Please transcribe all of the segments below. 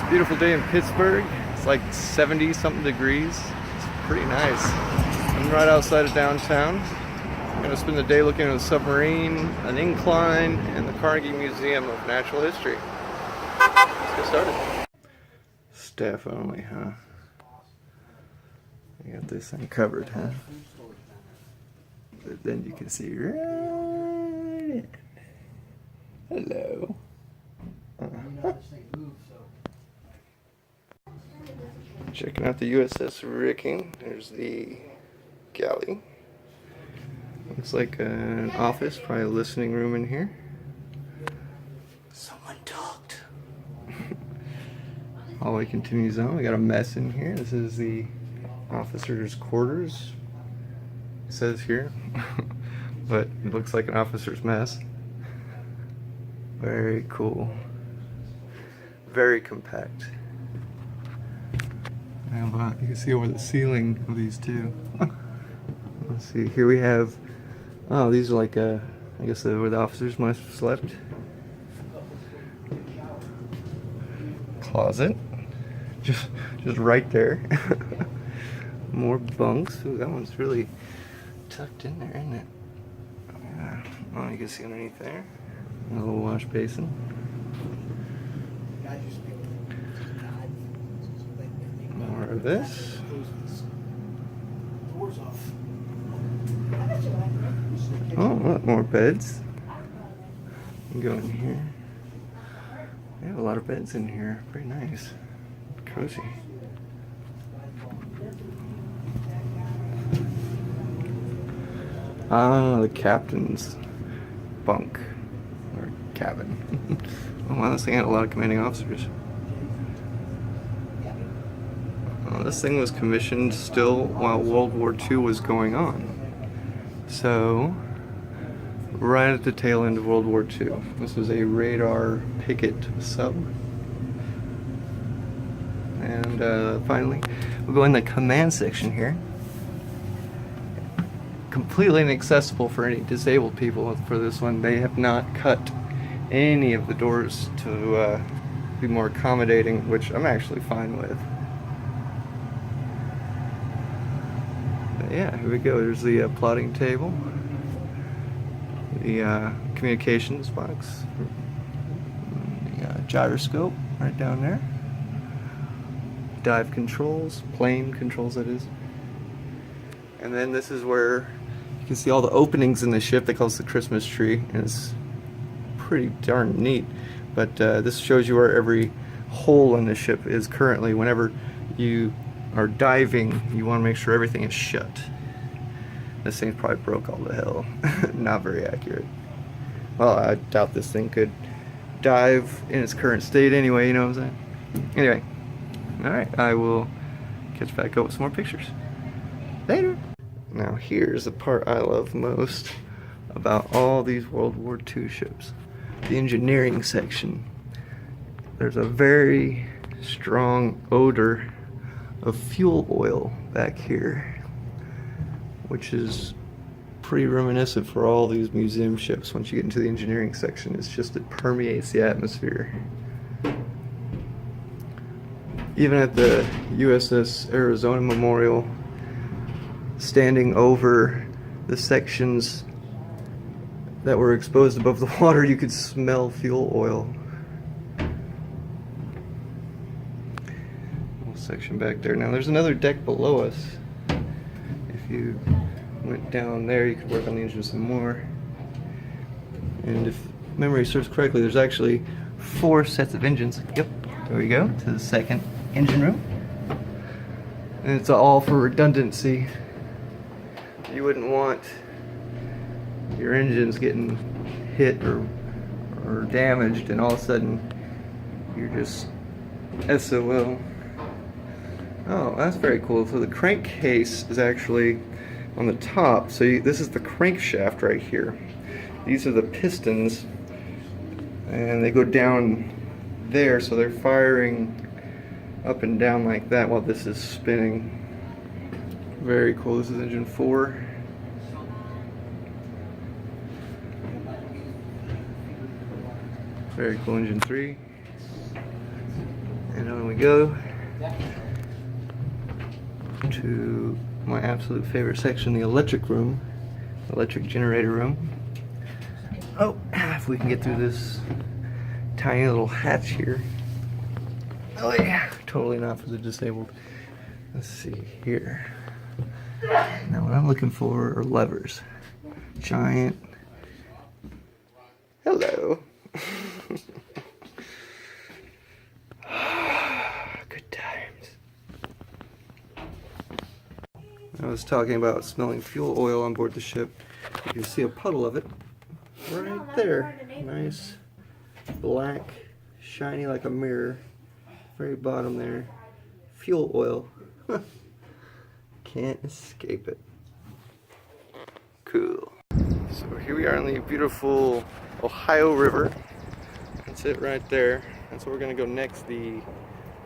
Beautiful day in Pittsburgh. It's like 70 something degrees. It's pretty nice. I'm right outside of downtown. I'm gonna spend the day looking at a submarine, an incline, and the Carnegie Museum of Natural History. Let's get started. Staff only, huh? You got this thing covered, huh? But then you can see right in. Hello. Checking out the USS Requin. There's the galley. Looks like an office, probably a listening room in here. Someone talked. Hallway continues on. We got a mess in here. This is the officers' quarters. It says here, but it looks like an officer's mess. Very cool. Very compact. And you can see over the ceiling of these two. Let's see. Here we have. Oh, these are like I guess where the officers must have slept. Closet. Just right there. More bunks. Ooh, that one's really tucked in there, isn't it? Oh, you can see underneath there. A little wash basin. More of this. Oh, look, more beds. You can go in here. They have a lot of beds in here. Pretty nice. Cozy. Ah, the captain's bunk. Or cabin. Oh wow, this thing had a lot of commanding officers. This thing was commissioned still while World War II was going on. So, right at the tail end of World War II. This was a radar picket sub. And finally, we'll go in the command section here. Completely inaccessible for any disabled people for this one. They have not cut any of the doors to be more accommodating, which I'm actually fine with. But yeah, here we go. There's the plotting table, the communications box, the gyroscope right down there, dive controls, plane controls that is, and then this is where you can see all the openings in the ship. They call this the Christmas tree, and it's pretty darn neat. But this shows you where every hole in the ship is currently. Whenever you are diving, you want to make sure everything is shut. This thing probably broke all the hell. Not very accurate. Well, I doubt this thing could dive in its current state anyway, you know what I'm saying? Anyway, alright, I will catch back up with some more pictures. Later! Now here's the part I love most about all these World War II ships. The engineering section. There's a very strong odor of fuel oil back here, which is pretty reminiscent for all these museum ships. Once you get into the engineering section, it permeates the atmosphere. Even at the USS Arizona Memorial, standing over the sections that were exposed above the water, you could smell fuel oil. Section back there. Now there's another deck below us. If you went down there, you could work on the engine some more. And if memory serves correctly, there's actually 4 sets of engines. Yep, there we go, to the second engine room. And it's all for redundancy. You wouldn't want your engines getting hit or damaged and all of a sudden you're just SOL. Oh, that's very cool. So the crankcase is actually on the top. So this is the crankshaft right here. These are the pistons, and they go down there, so they're firing up and down like that while this is spinning. Very cool. This is engine 4. Very cool. Engine 3. And And then we go to my absolute favorite section, the electric room, electric generator room. Oh, if we can get through this tiny little hatch here. Oh yeah, totally not for the disabled. Let's see here. Now what I'm looking for are levers. Giant. Hello. Good times. I was talking about smelling fuel oil on board the ship. You can see a puddle of it right there. Nice black, shiny like a mirror. Very bottom there. Fuel oil. Can't escape it. Cool. So here we are on the beautiful Ohio River. That's it right there. That's where we're gonna go next. The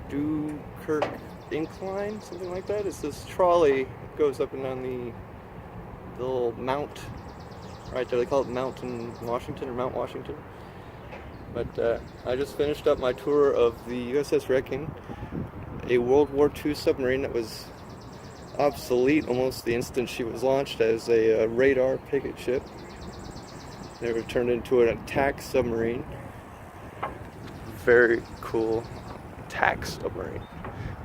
Duquesne Incline, something like that. It's this trolley that goes up and down the little mount right there. They call it Mountain Washington or Mount Washington. But I just finished up my tour of the USS Requin, a World War II submarine that was obsolete almost the instant she was launched as a radar picket ship. They were turned into an attack submarine. Very cool attack submarine.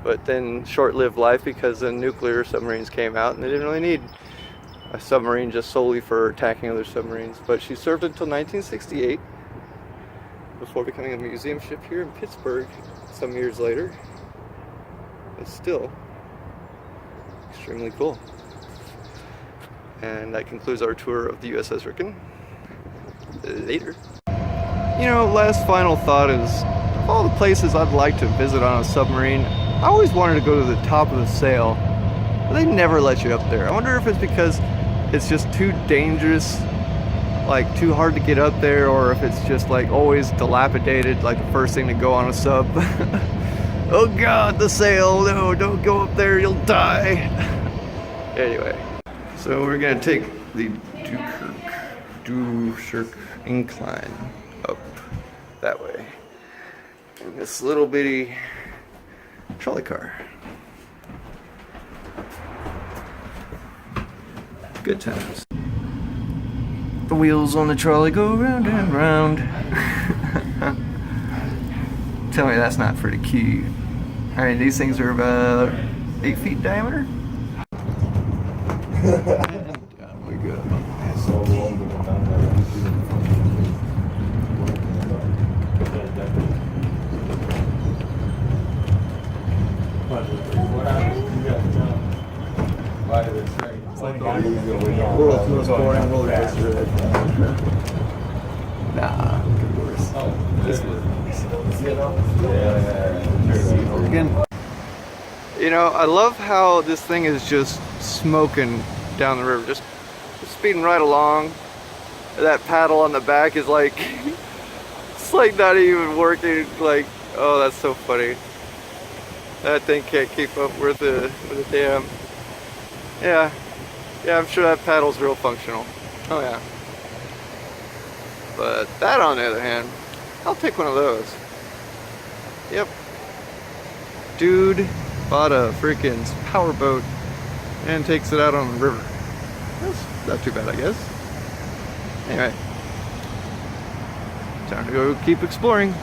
But then short-lived life because the nuclear submarines came out and they didn't really need a submarine just solely for attacking other submarines. But she served until 1968 before becoming a museum ship here in Pittsburgh some years later. But still, extremely cool. And that concludes our tour of the USS Requin. Later. You know, last final thought is, of all the places I'd like to visit on a submarine, I always wanted to go to the top of the sail, but they never let you up there. I wonder if it's because it's just too dangerous, like too hard to get up there, or if it's just like always dilapidated, like the first thing to go on a sub. Oh God, the sail, no, don't go up there, you'll die. Anyway, so we're gonna take the Duquesne Incline up that way in this little bitty trolley car. Good times. The wheels on the trolley go round and round. Tell me that's not pretty cute. I mean, these things are about 8 feet diameter. Down we go. It's like the world's most boring roller coaster. Nah, good worse. This again. You know, I love how this thing is just smoking down the river, just speeding right along. That paddle on the back is like, it's like not even working. Like, oh, that's so funny. That thing can't keep up with the dam. Yeah, I'm sure that paddle's real functional. Oh yeah. But that, on the other hand, I'll take one of those. Yep. Dude bought a freaking powerboat and takes it out on the river. That's not too bad, I guess. Anyway, time to go keep exploring.